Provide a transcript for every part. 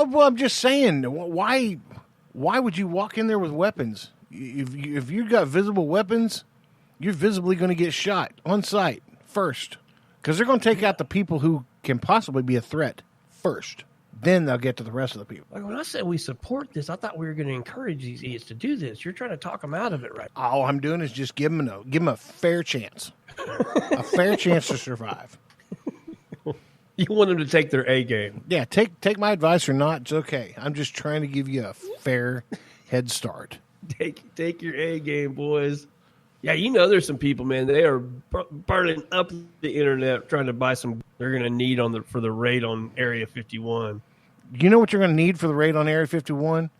Oh, well, I'm just saying, why would you walk in there with weapons? If you've got visible weapons, you're visibly going to get shot on sight first. Because they're going to take out the people who can possibly be a threat first. Then they'll get to the rest of the people. Like when I said we support this, I thought we were going to encourage these idiots to do this. You're trying to talk them out of it, right? All I'm doing is just give them a fair chance. A fair chance to survive. You want them to take their A game. Yeah, take my advice or not, it's okay. I'm just trying to give you a fair head start. Take your A game, boys. Yeah, there's some people, man. They are burning up the internet trying to buy some. They're going to need for the raid on Area 51. You know what you're going to need for the raid on Area 51?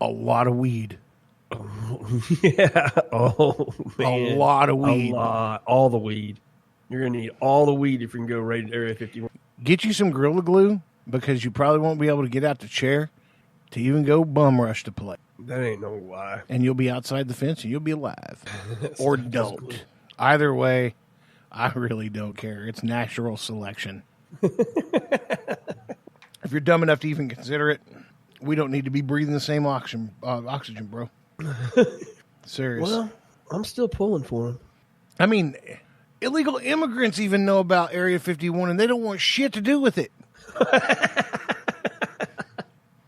A lot of weed. Yeah. Oh, man. A lot of weed. All the weed. You're going to need all the weed if you can go raid Area 51. Get you some Gorilla Glue because you probably won't be able to get out the chair to even go bum rush to play. That ain't no lie. And you'll be outside the fence and you'll be alive. Or don't. Either way, I really don't care. It's natural selection. If you're dumb enough to even consider it, we don't need to be breathing the same oxygen, bro. Serious. Well, I'm still pulling for him. I mean, illegal immigrants even know about Area 51 and they don't want shit to do with it.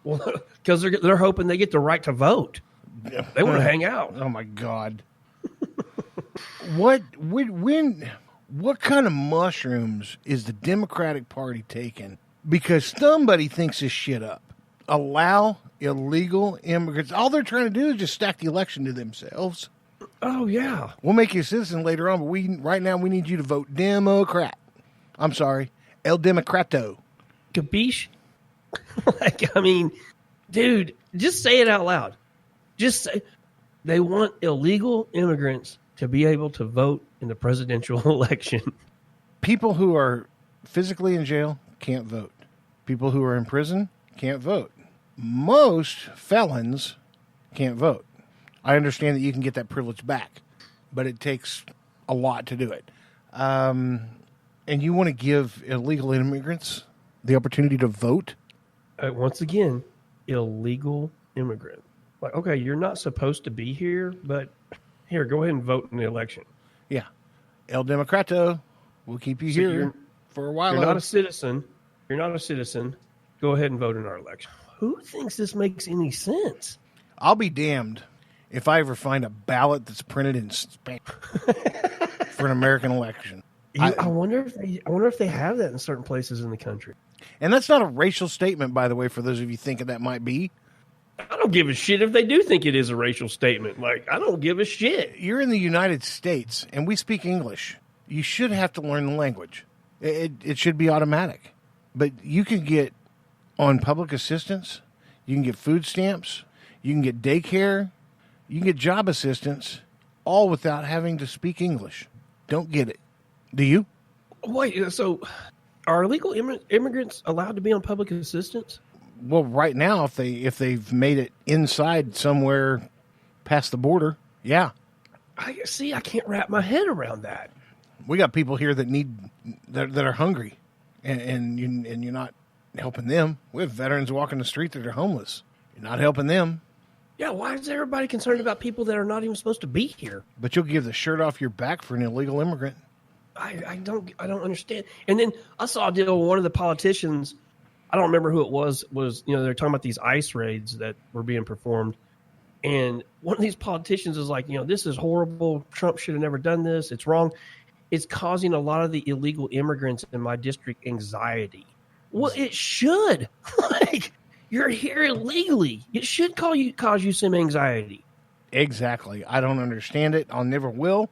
Well, because they're hoping they get the right to vote. They want to hang out. Oh, my God. What kind of mushrooms is the Democratic Party taking? Because somebody thinks this shit up. Allow illegal immigrants. All they're trying to do is just stack the election to themselves. Oh, yeah. We'll make you a citizen later on, but right now we need you to vote Democrat. I'm sorry, El Democrato. Capiche? Dude, just say it out loud. Just say they want illegal immigrants to be able to vote in the presidential election. People who are physically in jail can't vote. People who are in prison can't vote. Most felons can't vote. I understand that you can get that privilege back, but it takes a lot to do it. And you want to give illegal immigrants the opportunity to vote? Once again, illegal immigrant. Like, okay, you're not supposed to be here, but here, go ahead and vote in the election. Yeah. El Democrato, we'll keep you here for a while. You're not a citizen. You're not a citizen. Go ahead and vote in our election. Who thinks this makes any sense? I'll be damned if I ever find a ballot that's printed in Spanish for an American election. I wonder if they have that in certain places in the country. And that's not a racial statement, by the way, for those of you thinking that might be. I don't give a shit if they do think it is a racial statement. Like, I don't give a shit. You're in the United States, and we speak English. You should have to learn the language. It should be automatic. But you can get on public assistance. You can get food stamps. You can get daycare. You can get job assistance, all without having to speak English. Don't get it. Do you? Wait, so are illegal immigrants allowed to be on public assistance? Well, right now, if they've made it inside somewhere past the border, yeah. I can't wrap my head around that. We got people here that are hungry, and you're not helping them. We have veterans walking the street that are homeless. You're not helping them. Yeah, why is everybody concerned about people that are not even supposed to be here? But you'll give the shirt off your back for an illegal immigrant. I don't understand. And then I saw a deal with one of the politicians. I don't remember who it was they're talking about these ICE raids that were being performed. And one of these politicians is like, this is horrible. Trump should have never done this. It's wrong. It's causing a lot of the illegal immigrants in my district anxiety. Well, it should. Like, you're here illegally. It should cause you some anxiety. Exactly. I don't understand it. I'll never will.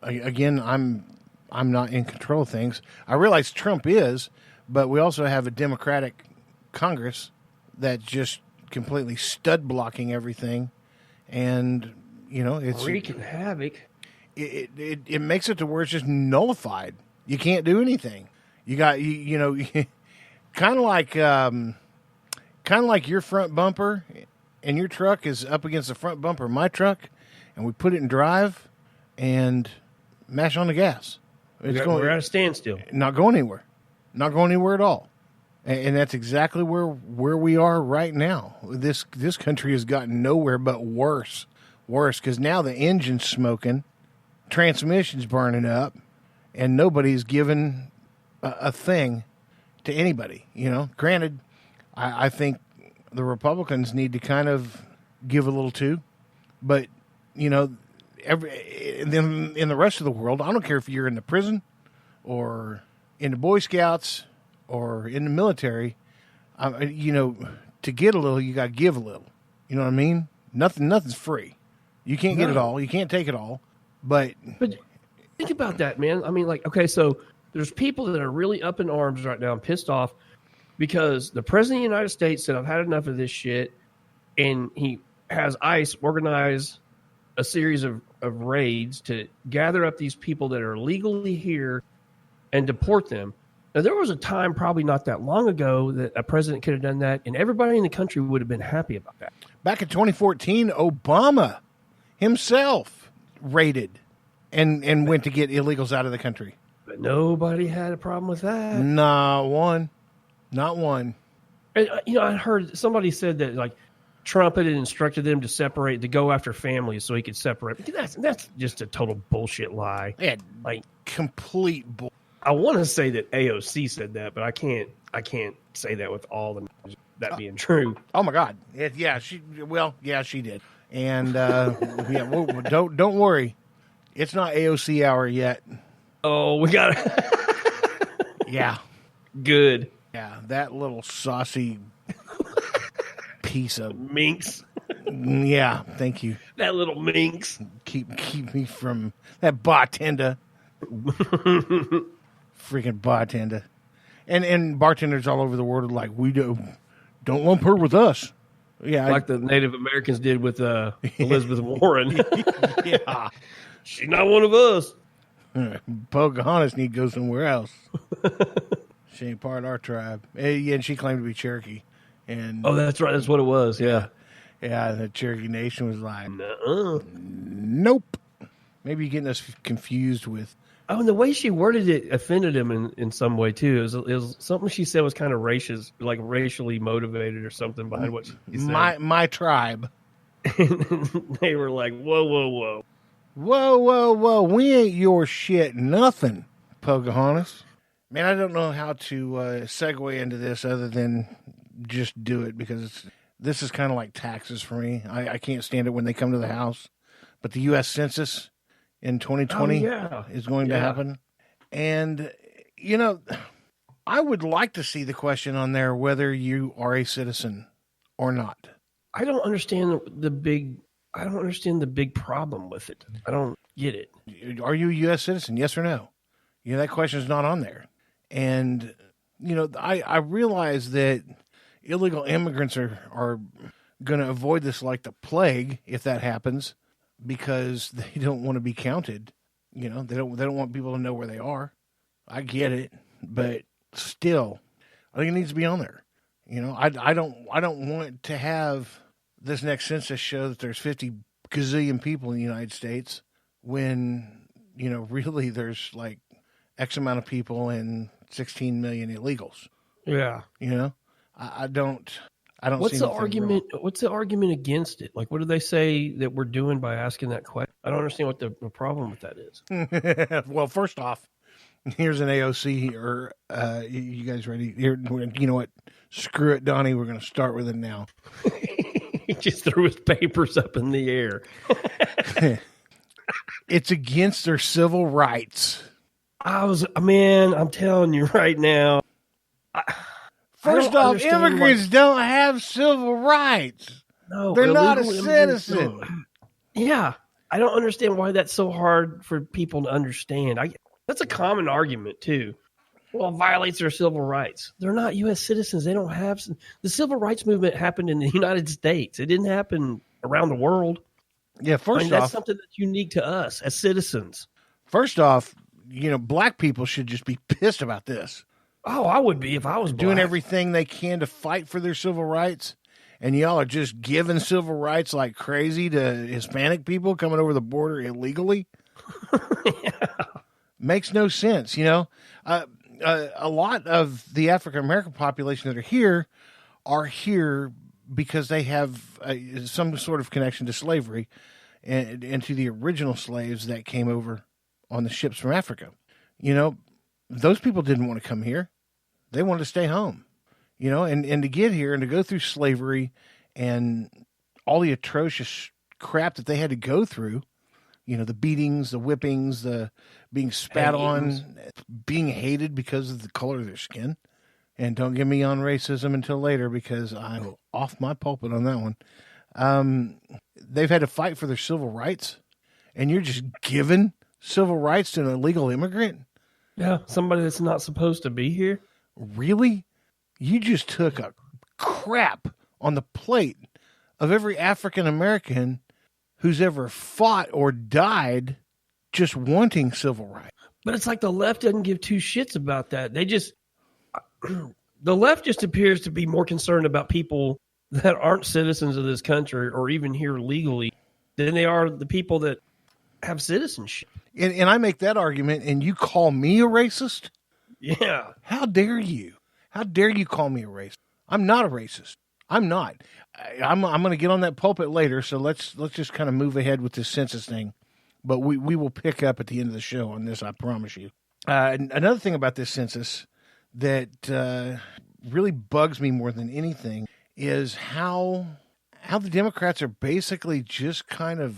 Again, I'm not in control of things. I realize Trump is, but we also have a Democratic Congress that's just completely stud blocking everything, and it's wreaking havoc. It makes it to where it's just nullified. You can't do anything. You got kind of like your front bumper and your truck is up against the front bumper of my truck, and we put it in drive and mash on the gas. We're at a standstill. Not going anywhere. Not going anywhere at all. And that's exactly where we are right now. This country has gotten nowhere but worse, because now the engine's smoking, transmission's burning up, and nobody's given a thing to anybody. Granted, I think the Republicans need to kind of give a little too, but in the rest of the world, I don't care if you're in the prison or in the Boy Scouts or in the military, to get a little, you got to give a little. You know what I mean? Nothing's free. You can't get it all. You can't take it all. But think about that, man. I mean, okay, so there's people that are really up in arms right now and pissed off because the president of the United States said, I've had enough of this shit. And he has ICE organize a series of raids to gather up these people that are legally here and deport them. Now, there was a time probably not that long ago that a president could have done that, and everybody in the country would have been happy about that. Back in 2014, Obama himself raided and went to get illegals out of the country. But nobody had a problem with that. Not one. And, I heard somebody said that, Trump had instructed them to go after families so he could separate. That's just a total bullshit lie. Yeah, complete bull. I want to say that AOC said that, but I can't say that with all the that being true. Oh my God! She did. And don't worry, it's not AOC hour yet. Oh, we got it. Yeah, good. Yeah, that little saucy piece of minx. Yeah, thank you. That little minx. Keep me from that bartender. Freaking bartender. And bartenders all over the world are like, we don't lump her with us. Yeah, like the Native Americans did with Elizabeth Warren. Yeah. She's not one of us. Pocahontas need to go somewhere else. She ain't part of our tribe. And she claimed to be Cherokee. And that's right. That's what it was. Yeah. Yeah, the Cherokee Nation was like, nuh-uh. Nope. Maybe you're getting us confused with. Oh, and the way she worded it offended him in some way too. It was something she said was kind of racially motivated or something behind what she said. My tribe. And they were like, whoa. Whoa. We ain't your shit nothing, Pocahontas. Man, I don't know how to segue into this other than just do it because this is kind of like taxes for me. I can't stand it when they come to the house. But the U.S. Census in 2020 is going to happen. And, I would like to see the question on there whether you are a citizen or not. I don't understand the big problem with it. I don't get it. Are you a U.S. citizen? Yes or no? That question is not on there. And, I realize that illegal immigrants are going to avoid this like the plague if that happens because they don't want to be counted. They don't want people to know where they are. I get it, but still, I think it needs to be on there. I don't want to have this next census show that there's 50 gazillion people in the United States when, really there's like X amount of people and 16 million illegals. Yeah. I don't What's see the argument? wrong. What's the argument against it? Like, what do they say that we're doing by asking that question? I don't understand what the problem with that is. Well, first off, here's an AOC or you guys ready? Here, you know what? Screw it, Donnie. We're going to start with it now. He just threw his papers up in the air. It's against their civil rights. I'm telling you right now. First off, immigrants don't have civil rights. No, they're not a citizen. Yeah. I don't understand why that's so hard for people to understand. That's a common argument, too. Well, it violates their civil rights. They're not U.S. citizens. They don't have... The civil rights movement happened in the United States. It didn't happen around the world. Yeah, that's something that's unique to us as citizens. First off, black people should just be pissed about this. Oh, I would be if I was doing black. Everything they can to fight for their civil rights, and y'all are just giving civil rights like crazy to Hispanic people coming over the border illegally. Yeah. Makes no sense, a lot of the African American population that are here because they have some sort of connection to slavery and to the original slaves that came over on the ships from Africa. You know, those people didn't want to come here. They wanted to stay home, you know, and to get here and to go through slavery and all the atrocious crap that they had to go through, you know, the beatings, the whippings, the being spat on, being hated because of the color of their skin. And don't get me on racism until later because I'm off my pulpit on that one. They've had to fight for their civil rights, and you're just giving civil rights to an illegal immigrant? Yeah, somebody that's not supposed to be here. Really? You just took a crap on the plate of every African American who's ever fought or died just wanting civil rights. But it's like the left doesn't give two shits about that. They just, the left just appears to be more concerned about people that aren't citizens of this country or even here legally than they are the people that have citizenship. And I make that argument, and you call me a racist? Yeah. How dare you? How dare you call me a racist? I'm not a racist. I'm not. I'm going to get on that pulpit later, so let's just kind of move ahead with this census thing. But we will pick up at the end of the show on this, I promise you. Another thing about this census that really bugs me more than anything is how the Democrats are basically just kind of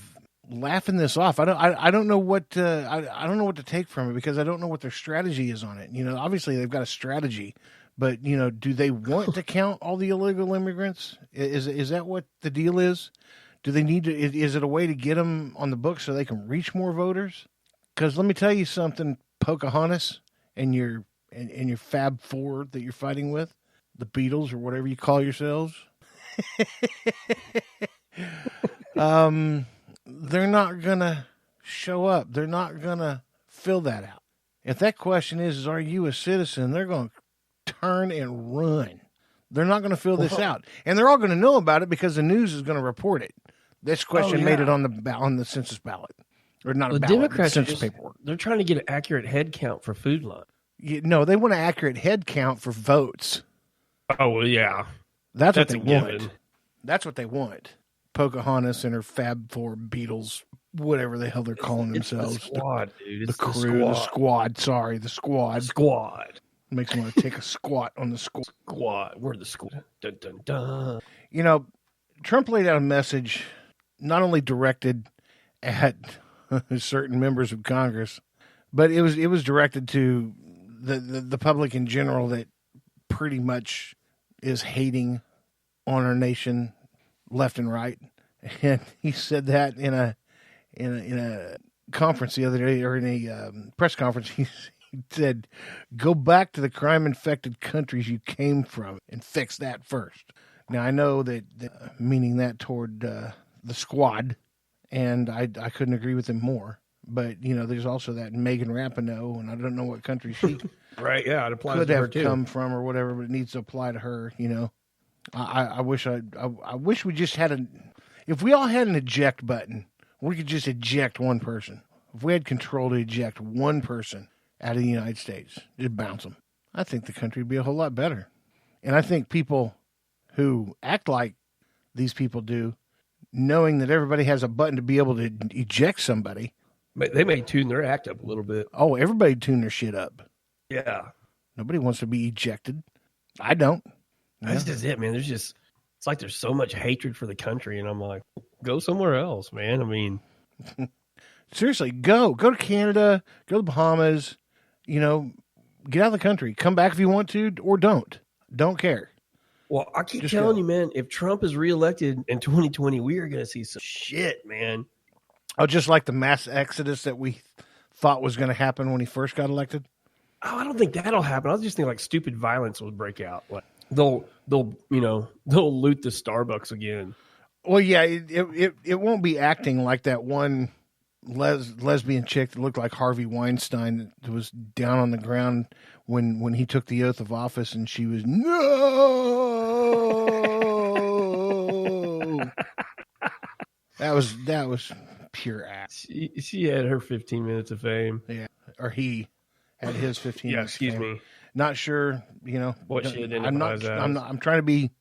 laughing this off. I don't know what I don't know what to take from it because I don't know what their strategy is on it. You know, obviously they've got a strategy, but you know, do they want to count all the illegal immigrants? Is that what the deal is? Do they need to? Is it a way to get them on the books so they can reach more voters? Because let me tell you something, Pocahontas and your Fab Four that you're fighting with, the Beatles or whatever you call yourselves. They're not gonna show up. They're not gonna fill that out. If that question is are you a citizen? They're gonna turn and run. They're not going to fill this out, and they're all going to know about it because the news is going to report it. This question made it on the census ballot, or not a ballot. Democrats census paperwork. They're trying to get an accurate head count for food line. No, they want an accurate head count for votes. Oh well, yeah, that's what they want. That's what they want. Pocahontas and her Fab Four Beatles, whatever the hell they're calling themselves. The squad, dude. It's the crew, the squad. Sorry, the squad. Squad. Makes me want to take a squat on the squad. We're the squad. Dun, dun, dun. You know, Trump laid out a message not only directed at certain members of Congress, but it was directed to the public in general that pretty much is hating on our nation left and right. And he said that in a conference the other day, or in a press conference. He said, go back to the crime-infected countries you came from and fix that first. Now, I know that meaning that toward the squad, and I couldn't agree with him more. But, you know, there's also that Megan Rapinoe, and I don't know what country she right, yeah, it applies could to her have too. Come from or whatever, but it needs to apply to her, you know. I wish we just had if we all had an eject button, we could just eject one person. If we had control to eject one person out of the United States, just bounce them, I think the country would be a whole lot better. And I think people who act like these people do, knowing that everybody has a button to be able to eject somebody. They may tune their act up a little bit. Oh, everybody tune their shit up. Yeah. Nobody wants to be ejected. I don't. That's just it, man. It's like there's so much hatred for the country, and I'm like, go somewhere else, man. I mean. Seriously, go to Canada, go to the Bahamas, you know, get out of the country. Come back if you want to, or don't. Don't care. Well, I keep telling you, man, if Trump is reelected in 2020, we are going to see some shit, man. Oh, just like the mass exodus that we thought was going to happen when he first got elected? Oh, I don't think that'll happen. I was just thinking like stupid violence will break out. Like they'll loot the Starbucks again. Well, yeah, it won't be acting like that one lesbian chick that looked like Harvey Weinstein that was down on the ground when he took the oath of office, and she was no. that was pure act. She had her 15 minutes of fame. Yeah, or he, at his 15 Yeah, minutes. excuse fame. me. Not sure, you know. What she I'm identifies as. I'm trying to be